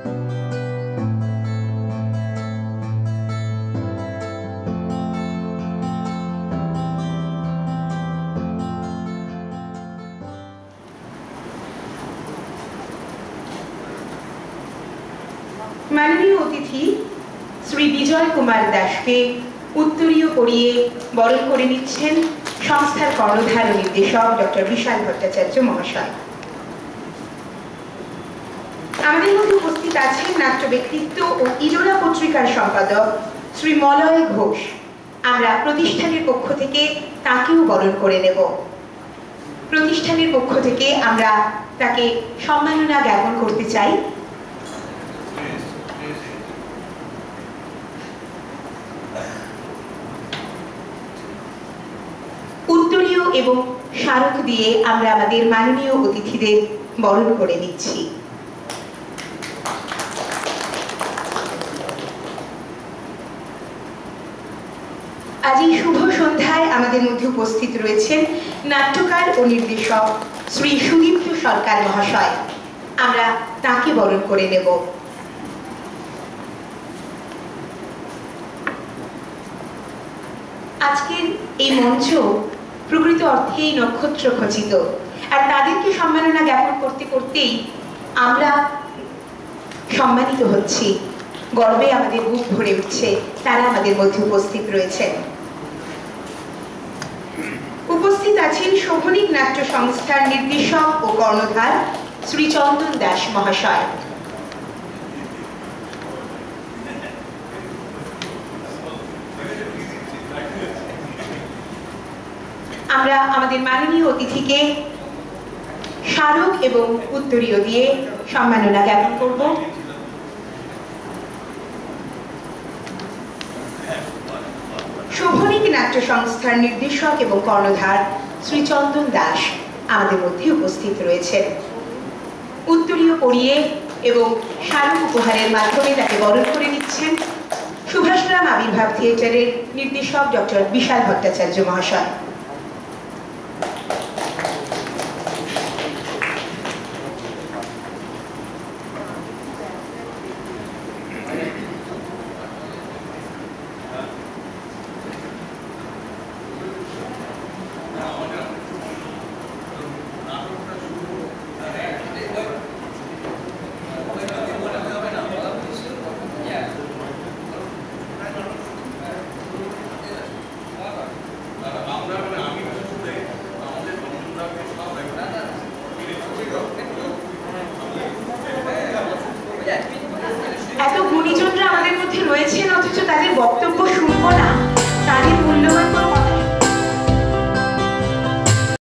माननीय अतिथि श्री विजय कुमार दास के उत्तरीय पड़िए बरण करे निच्छेन संस्थार कर्णधार और निर्देशक डॉक्टर विशाल भट्टाचार्य महाशय। आमादेर मध्य उपस्थित आছেন नाट्य व्यक्तित्व और इलोरा पत्रिकार सम्पादक श्री मलय घोष। आमरा प्रतिष्ठानेर पक्ष थेके ताकेও बरण करे नेब। प्रतिष्ठानेर पक्ष थेके आमरा ताके सम्मानना ज्ञापन करते चाই। उत्तरीय एवं स्मारक दिए आमरा आमादेर माननीय अतिथिदेर बरण करे निচ্ছি। आज এই शुभ सन्ध्याय आमादेर मध्य उपस्थित रयेछेन नाट्यकार और निर्देशक श्री सुदीप्त सरकार महाशय। आमरा ताके बरण करे नेब। आजकेर এই মঞ্চ प्रकृत अर्थे नक्षत्र खचित और तादेरके सम्मानना ज्ञापन करते करतेई आमरा सम्मानित हচ্ছি। गर्वे आमादेर बुक भरे उठছে तारा आमादेर मध्य उपस्थित रयेছেন। उपस्थित आছেন शोभनिक नाट्य संस्थार निर्देशक और कर्णधार श्री चंदन दास महाशय। আমরা আমাদের মাননীয় অতিথিকে স্মারক এবং উত্তরীয় দিয়ে সম্মাননা জ্ঞাপন করব। শোভনিক নাট্য সংস্থার নির্দেশক এবং কর্ণধার শ্রী চন্দন দাস আমাদের মধ্যে উপস্থিত রয়েছেন। উত্তরীয় পরিয়ে এবং স্মারক উপহারের মাধ্যমে তাকে বরণ করে নিচ্ছেন সুভাষগ্রাম আবির্ভাব থিয়েটারের নির্দেশক ডক্টর বিশাল ভট্টাচার্য মহাশয়। এত গুণীজনরা আমাদের মধ্যে রয়েছেন অথচ তাদের বক্তব্য শুনবো না, তাদের মূল্যবান